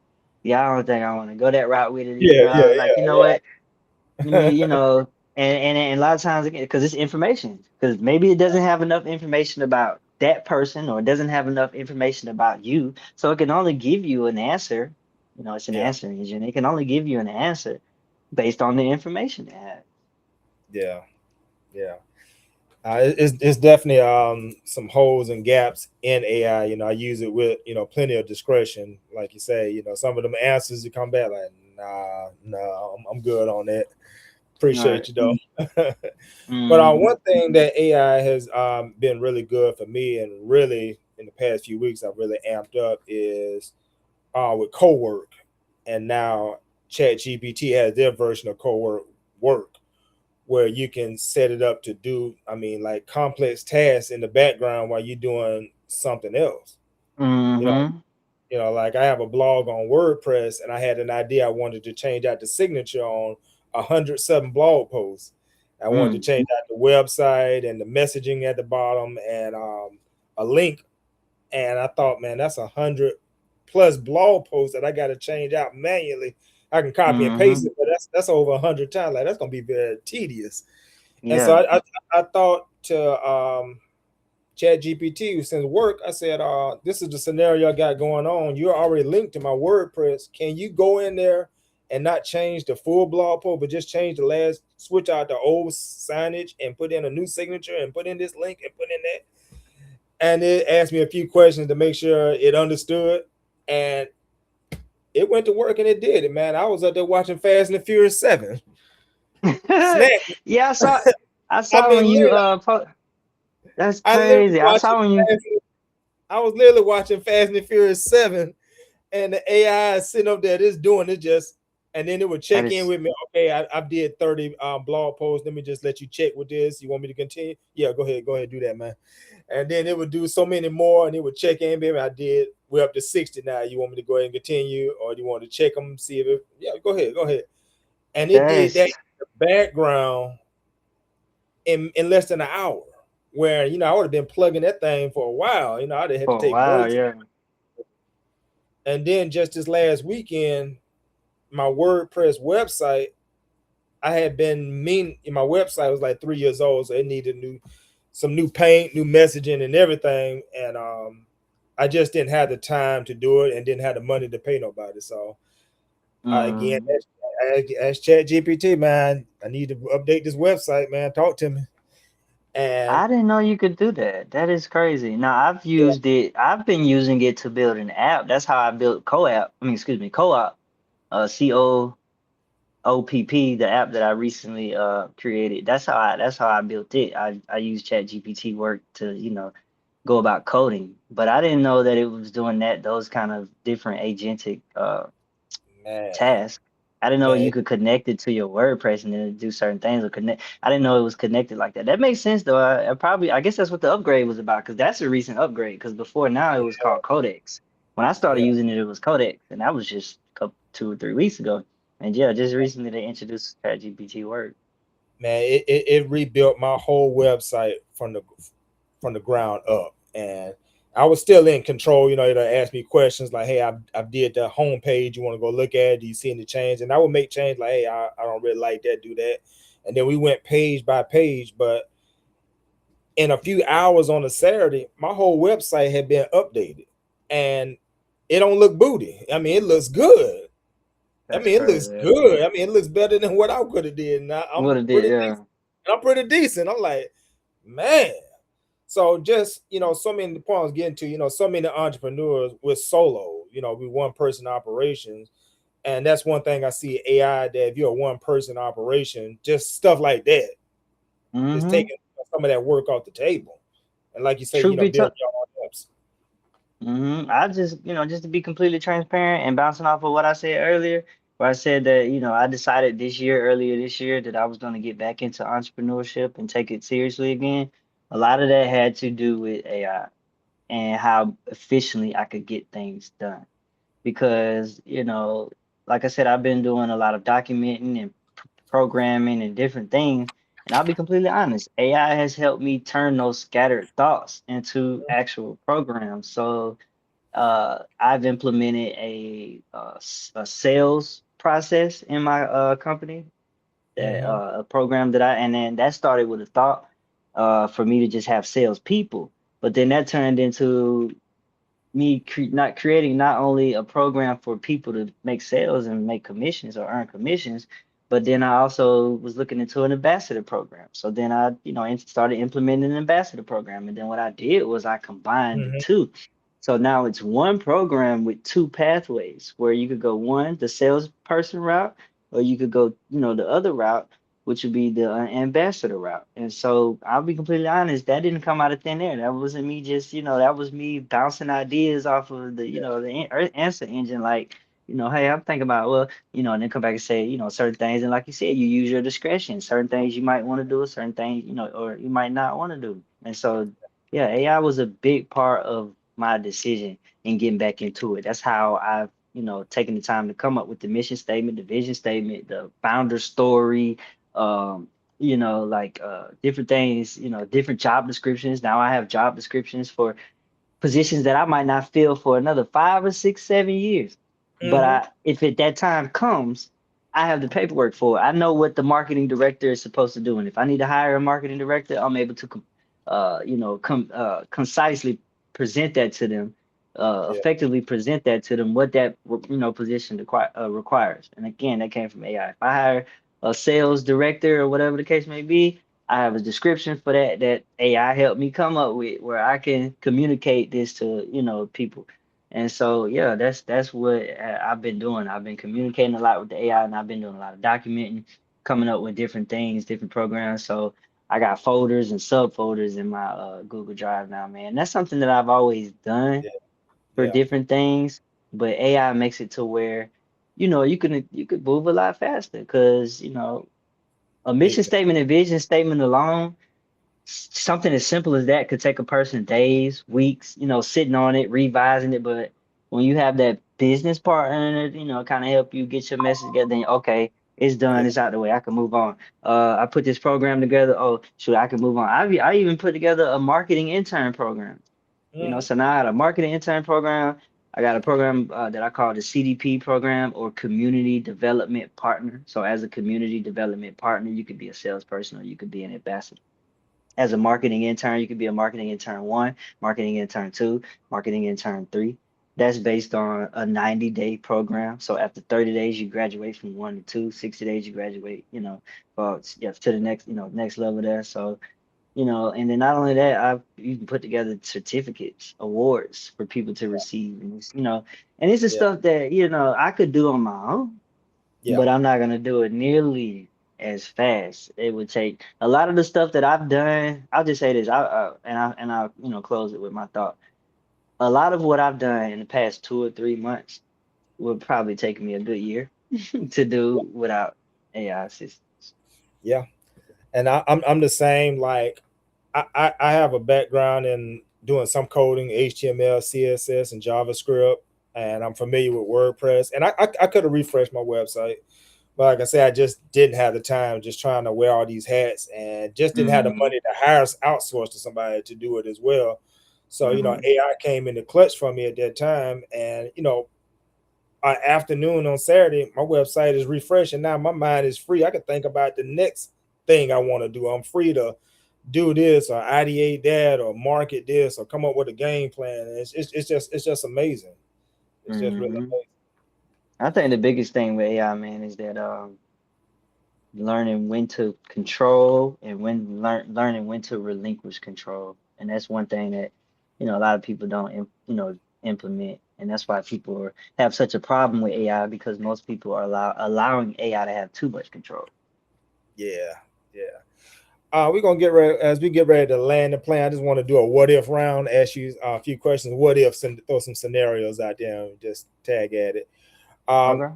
yeah, I don't think I want to go that route with it.
Yeah. Yeah.
Like
Yeah.
what? Let me, and a lot of times again, because it's information, because maybe it doesn't have enough information about that person or it doesn't have enough information about you. So it can only give you an answer. It's an
Yeah.
answer engine. It can only give you an answer based on the information it has.
Yeah. Yeah. It's definitely some holes and gaps in AI. I use it with plenty of discretion. Like you say, some of them answers you come back like, nah, I'm good on that.
All
Appreciate
right.
you though. But
Mm-hmm.
one thing that AI has been really good for me, and really in the past few weeks I've really amped up is with co-work, and now ChatGPT has their version of work where you can set it up to do, I mean, like complex tasks in the background while you're doing something else. You know,
Mm-hmm.
like I have a blog on WordPress, and I had an idea. I wanted to change out the signature on 107 blog posts. I wanted to
Mm.
change out the website and the messaging at the bottom and a link. And I thought, man, that's 100+ blog posts that I got to change out manually. I can copy and paste
Mm-hmm.
it, but that's over 100 times. Like that's gonna be very tedious. And so
Yeah.
I thought to Chat GPT, since work, I said, this is the scenario I got going on. You're already linked to my WordPress. Can you go in there and not change the full blog post, but just change the last, switch out the old signage and put in a new signature and put in this link and put in that? And it asked me a few questions to make sure it understood. And it went to work and it did it, man. I was up there watching Fast and the Furious 7. Snack.
Yeah, I
I
saw
mean,
when you
literally,
that's
I literally
crazy. I
watching
saw when you
Fast I was literally watching Fast and the Furious 7, and the AI is sitting up there just doing it just, and then it would
that
check in
is
with me. Okay, I did 30 blog posts. Let me just let you check with this. You want me to continue? Yeah, go ahead, do that, man. And then it would do so many more, and it would check in, baby. I did. We're up to 60 now. You want me to go ahead and continue, or do you want to check them, see if it? Yeah, go ahead. And it did that in
that's
the background in less than an hour. Where I would have been plugging that thing for a while. I'd have had to
for a
take
while,
breaks.
yeah.
And then just this last weekend, my WordPress website, I had been my website was like 3 years old, so it needed some new paint, new messaging, and everything. And I just didn't have the time to do it, and didn't have the money to pay nobody. So again,
Mm.
ask Chat GPT, man. I need to update this website, man. Talk to me. And
I didn't know you could do that. That is crazy. Now I've been using it to build an app. That's how I built Co-app. I mean, excuse me, Co-op. COOPP, the app that I recently created. That's how I built it. I used ChatGPT work to, go about coding. But I didn't know that it was doing those kind of different agentic
man,
tasks. I didn't know
man.
you could connect it to your WordPress and then do certain things or connect. I didn't know it was connected like that. That makes sense though. I probably, I guess that's what the upgrade was about because that's a recent upgrade. Because before now it was called Codex. When I started
Yeah,
using it, it was Codex, and that was just a couple, 2 or 3 weeks ago. And yeah, just recently they introduced ChatGPT Word.
man, it rebuilt my whole website from the ground up, and I was still in control. You know, they ask me questions like, "Hey, I did the homepage. You want to go look at it? Do you see any change?" And I would make change like, "Hey, I don't really like that. Do that." And then we went page by page, but in a few hours on a Saturday, my whole website had been updated, and it don't look booty. I mean, it looks good. I
That's
mean, it looks
crazy.
good. I mean, it looks better than what I could have did. And
What it did, yeah.
I'm pretty decent. I'm like, man. So just so many points getting to so many entrepreneurs with solo. We one person operations, and that's one thing I see AI that if you're a one person operation, just stuff like that is
Mm-hmm.
taking some of that work off the table. And like you say,
Truth be told,
build your own apps.
I just, just to be completely transparent and bouncing off of what I said earlier, where I said that, I decided earlier this year, that I was going to get back into entrepreneurship and take it seriously again. A lot of that had to do with AI and how efficiently I could get things done because, like I said, I've been doing a lot of documenting and programming and different things. And I'll be completely honest, AI has helped me turn those scattered thoughts into actual programs. So I've implemented a sales process in my company, that
Mm-hmm.
a program that and then that started with a thought for me to just have sales people. But then that turned into not creating not only a program for people to make sales and make commissions or earn commissions, but then I also was looking into an ambassador program. So then I, started implementing an ambassador program. And then what I did was I combined the
Mm-hmm.
two. So now it's one program with two pathways where you could go one, the salesperson route, or you could go, the other route, which would be the ambassador route. And so I'll be completely honest, that didn't come out of thin air. That wasn't me just, that was me bouncing ideas off of the, answer engine. Like, hey, I'm thinking about, well, and then come back and say, certain things. And like you said, you use your discretion. Certain things you might want to do, certain things, or you might not want to do. And so, yeah, AI was a big part of my decision in getting back into it. That's how I've, taken the time to come up with the mission statement, the vision statement, the founder story, um, like different things, different job descriptions. Now I have job descriptions for positions that I might not fill for another 5 or 6, 7 years. But
Mm-hmm.
if at that time comes, I have the paperwork for it. I know what the marketing director is supposed to do, and if I need to hire a marketing director, I'm able to, concisely present that to them,
Yeah.
effectively present that to them what that position requires. And again, that came from AI. If I hire a sales director or whatever the case may be, I have a description for that AI helped me come up with where I can communicate this to, people. And so, yeah, that's what I've been doing. I've been communicating a lot with the AI, and I've been doing a lot of documenting, coming up with different things, different programs. So I got folders and subfolders in my Google Drive now, man. That's something that I've always done
Yeah.
for
Yeah.
different things, but AI makes it to where, you could move a lot faster because, a
Big
mission
time.
statement and vision statement alone, something as simple as that could take a person days, weeks, sitting on it, revising it. But when you have that business partner in it, kind of help you get your message together, then okay, it's
Yeah.
done, it's out the way, I can move on. I put this program together. Oh, shoot, I can move on. I even put together a marketing intern program.
Mm.
So now I got a marketing intern program. I got a program that I call the CDP program, or community development partner. So as a community development partner, you could be a salesperson or you could be an ambassador. As a marketing intern, you could be a marketing intern one, marketing intern two, marketing intern three. That's based on a 90-day program. So after 30 days, you graduate from one to two. 60 days, you graduate, yeah, to the next, next level there. So, and then not only that, I've even put together certificates, awards for people to receive. And and this is
Yeah.
stuff that, I could do on my own,
Yeah.
but I'm not gonna do it nearly as fast. It would take a lot of the stuff that I've done. I'll just say this, I'll close it with my thought. A lot of what I've done in the past 2 or 3 months would probably take me a good year. to do without AI assistance.
Yeah, and I'm the same. Like I have a background in doing some coding, HTML, CSS, and JavaScript, and I'm familiar with WordPress. And I could have refreshed my website, but like I said, I just didn't have the time. Just trying to wear all these hats, and just didn't have the
Mm-hmm.
money to hire outsource to somebody to do it as well. So
Mm-hmm.
AI came in the clutch for me at that time, and afternoon on Saturday, my website is refreshing. Now my mind is free. I can think about the next thing I want to do. I'm free to do this or ideate that or market this or come up with a game plan. And it's just amazing. It's just really
Mm-hmm.
amazing.
I think the biggest thing with AI, man, is that learning when to control and learning when to relinquish control. And that's one thing that, a lot of people don't implement. And that's why people have such a problem with AI, because most people are allowing AI to have too much control.
Yeah, yeah. We're gonna get ready as we get ready to land the plane. I just want to do a what if round, ask you a few questions. What if, and throw some scenarios out there and just tag at it. Um,
Okay.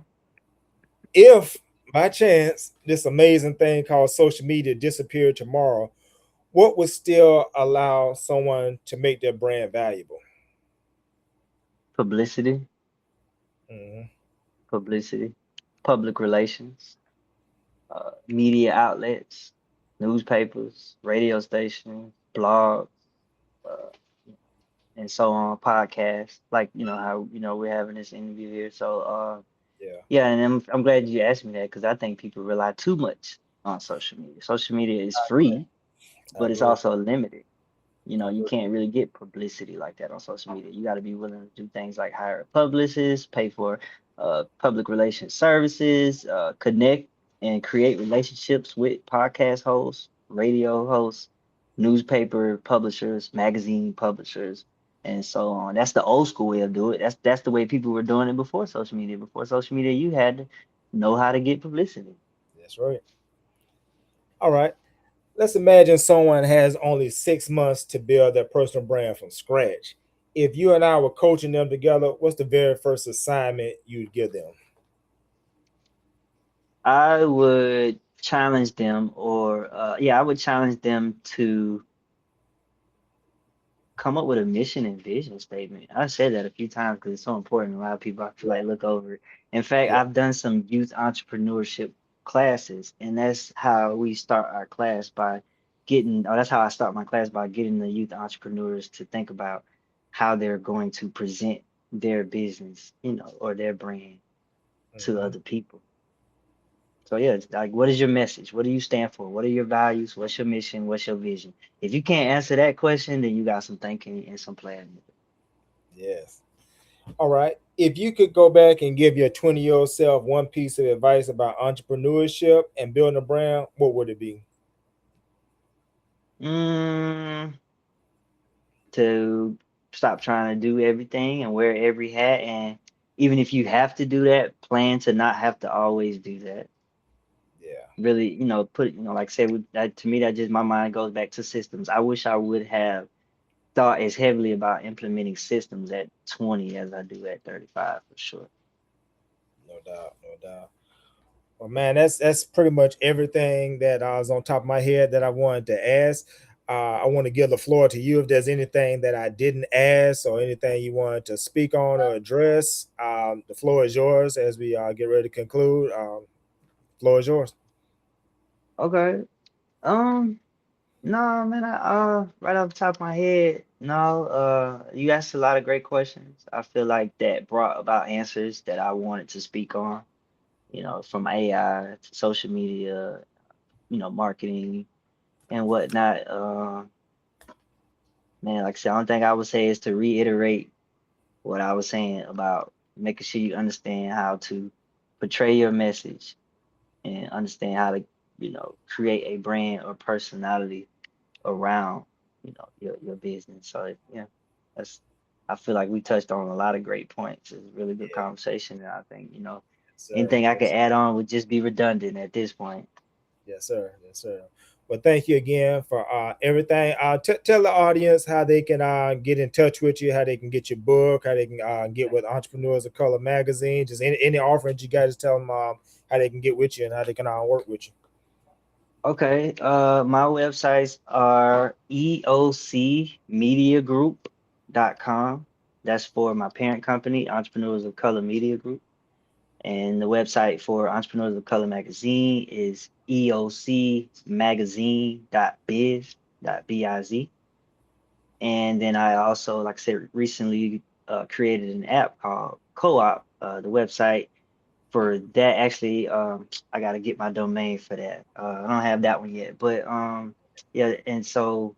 if by chance this amazing thing called social media disappeared tomorrow, what would still allow someone to make their brand valuable?
Publicity,
Hmm.
publicity, public relations, media outlets, newspapers, radio stations, blogs, uh, and so on, podcasts, like how we're having this interview here. So
Yeah,
yeah, and I'm glad you asked me that, because I think people rely too much on social media. Social media is free,
I
but it's
agree.
also limited.
I
You
agree.
can't really get publicity like that on social media. You got to be willing to do things like hire a publicist, pay for public relations services, connect and create relationships with podcast hosts, radio hosts, newspaper publishers, magazine publishers, and so on. That's the old school way of doing it. That's the way people were doing it before social media. Before social media, you had to know how to get publicity.
That's right. All right. Let's imagine someone has only 6 months to build their personal brand from scratch. If you and I were coaching them together, what's the very first assignment you'd give them?
I would challenge them, or yeah, I would challenge them to come up with a mission and vision statement. I said that a few times because it's so important. A lot of people, I feel
Yeah,
like, look over it. In fact,
yeah.
I've done some youth entrepreneurship classes, and that's how we start our class by or that's how I start my class, by getting the youth entrepreneurs to think about how they're going to present their business, or their brand to
Hmm.
other people. So yeah, it's like, what is your message? What do you stand for? What are your values? What's your mission? What's your vision? If you can't answer that question, then you got some thinking and some planning.
Yes. All right. If you could go back and give your 20-year-old self one piece of advice about entrepreneurship and building a brand, what would it be?
Mm, to stop trying to do everything and wear every hat, and even if you have to do that, plan to not have to always do that.
Yeah.
Really, like I said, that, to me, that just, my mind goes back to systems. I wish I would have thought as heavily about implementing systems at 20 as I do at 35, for sure.
No doubt. No doubt. Well, man, that's pretty much everything that I was on top of my head that I wanted to ask. I want to give the floor to you if there's anything that I didn't ask or anything you wanted to speak on or address. The floor is yours as we get ready to conclude. Floor is yours.
Okay. Um, no, man, right off the top of my head, no, you asked a lot of great questions. I feel like that brought about answers that I wanted to speak on, from AI to social media, marketing and whatnot. Man, like I said, the only thing I would say is to reiterate what I was saying about making sure you understand how to portray your message and understand how to, create a brand or personality around, your business. So yeah, that's I feel like we touched on a lot of great points. It's a really good
Yeah.
conversation, and I think,
Yes, sir.
anything I could
Yes.
add on would just be redundant at this point.
Yes, sir. Yes, sir. Well, thank you again for everything. Tell the audience how they can get in touch with you, how they can get your book, how they can get with Entrepreneurs of Color magazine. Just any offerings you guys tell them how they can get with you and how they can work with you.
Okay, my websites are eocmediagroup.com. That's for my parent company, Entrepreneurs of Color Media Group. And the website for Entrepreneurs of Color magazine is eocmagazine.biz. And then I also, like I said, recently created an app called Co-op. The website for that actually, I got to get my domain for that. I don't have that one yet, but yeah. And so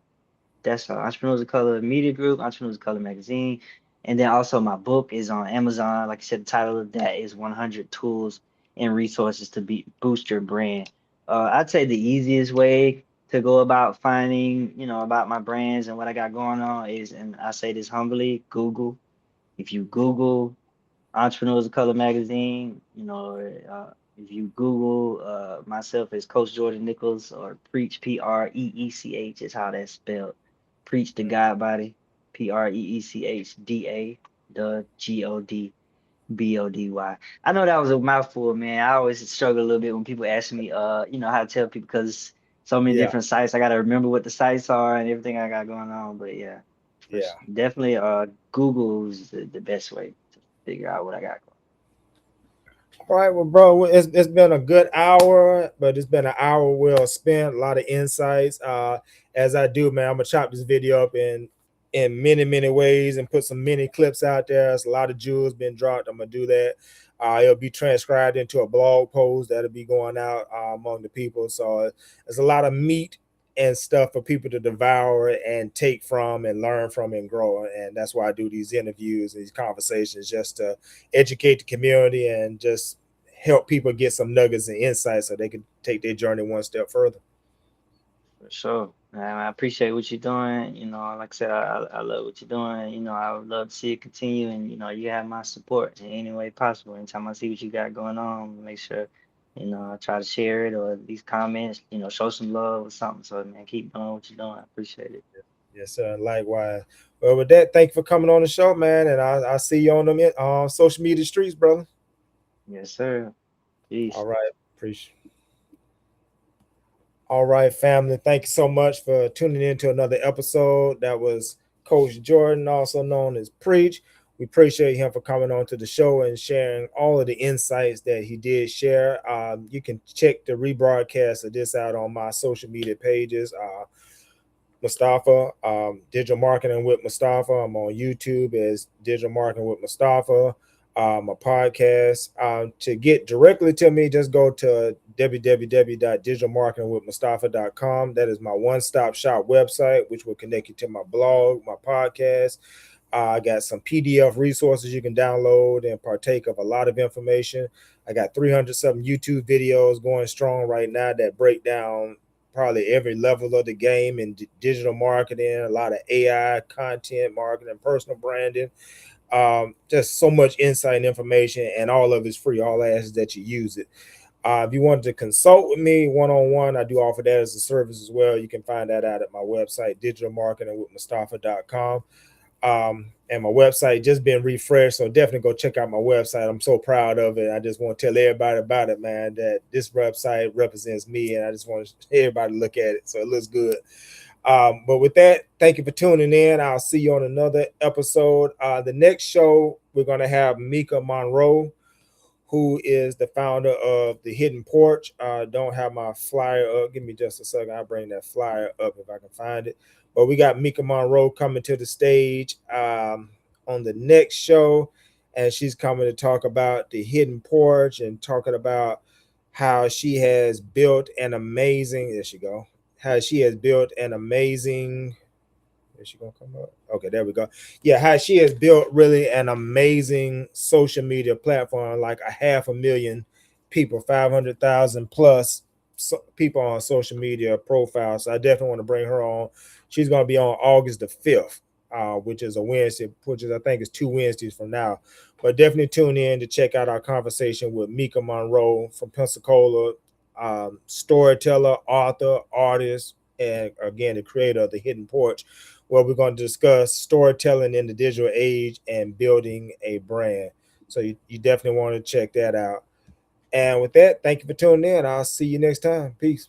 that's Entrepreneurs of Color Media Group, Entrepreneurs of Color Magazine. And then also my book is on Amazon. Like I said, the title of that is 100 Tools and Resources to Boost Your Brand. I'd say the easiest way to go about finding, about my brands and what I got going on is, and I say this humbly, Google. If you Google Entrepreneurs of Color magazine, if you Google myself as Coach Jordan Nichols or Preach, Preech is how that's spelled. Preach the God Body, Preechda, the Godbody. I know that was a mouthful, man. I always struggle a little bit when people ask me, how to tell people because so many
Yeah,
different sites. I got to remember what the sites are and everything I got going on. But yeah,
yeah.
definitely, Google's the best way to figure out what I got
All right, well, bro, it's been a good hour, but it's been an hour well spent. A lot of insights. As I do, man, I'm gonna chop this video up in many ways and put some mini clips out there. There's a lot of jewels been dropped. I'm gonna do that. It'll be transcribed into a blog post that'll be going out among the people. So there's a lot of meat and stuff for people to devour and take from and learn from and grow. And that's why I do these interviews, these conversations, just to educate the community and just help people get some nuggets and insights so they can take their journey one step further.
for sure. I appreciate what you're doing. Like I said, I love what you're doing. I would love to see it continue, and you have my support in any way possible. Anytime I see what you got going on, make sure I try to share it or these comments. Show some love or something. So man, keep doing what you're doing. I appreciate it.
Yes, sir. Likewise. Well, with that, thank you for coming on the show, man. And I see you on them social media streets, brother.
Yes, sir.
All
Peace.
right. Appreciate. All right, family. Thank you so much for tuning in to another episode. That was Coach Jordan, also known as Preach. We appreciate him for coming on to the show and sharing all of the insights that he did share. You can check the rebroadcast of this out on my social media pages. Mustafaa, Digital Marketing with Mustafaa. I'm on YouTube as Digital Marketing with Mustafaa. A podcast. To get directly to me, just go to www.digitalmarketingwithmustafaa.com. That is my one-stop shop website, which will connect you to my blog, my podcast. I got some PDF resources you can download and partake of a lot of information. I got 300 something YouTube videos going strong right now that break down probably every level of the game in digital marketing, a lot of AI content marketing, personal branding. Just so much insight and information, and all of it's free. All I ask is that you use it. If you wanted to consult with me one on one, I do offer that as a service as well. You can find that out at my website, digitalmarketingwithmustafaa.com. And my website just been refreshed, so definitely go check out my website. I'm so proud of it. I just want to tell everybody about it, man, that this website represents me, and I just want everybody to look at it, so it looks good. But with that, thank you for tuning in. I'll see you on another episode. The next show, we're going to have Mika Monroe, who is the founder of the Hidden Porch. Don't have my flyer up. Give me just a second. I'll bring that flyer up if I can find it. But we got Mika Monroe coming to the stage on the next show, and she's coming to talk about the Hidden Porch and talking about how she has built an amazing. There she go. How she has built an amazing. Is she gonna come up? Okay, there we go. Yeah, how she has built really an amazing social media platform, like a 500,000 people, 500,000 plus people on social media profiles. So I definitely want to bring her on. She's gonna be on August the 5th, which is a Wednesday, which is I think is 2 Wednesdays from now. But definitely tune in to check out our conversation with Mika Monroe from Pensacola. storyteller, author, artist, and again, the creator of the Hidden Porch, where we're going to discuss storytelling in the digital age and building a brand. So you definitely want to check that out. And with that, thank you for tuning in. I'll see you next time. Peace.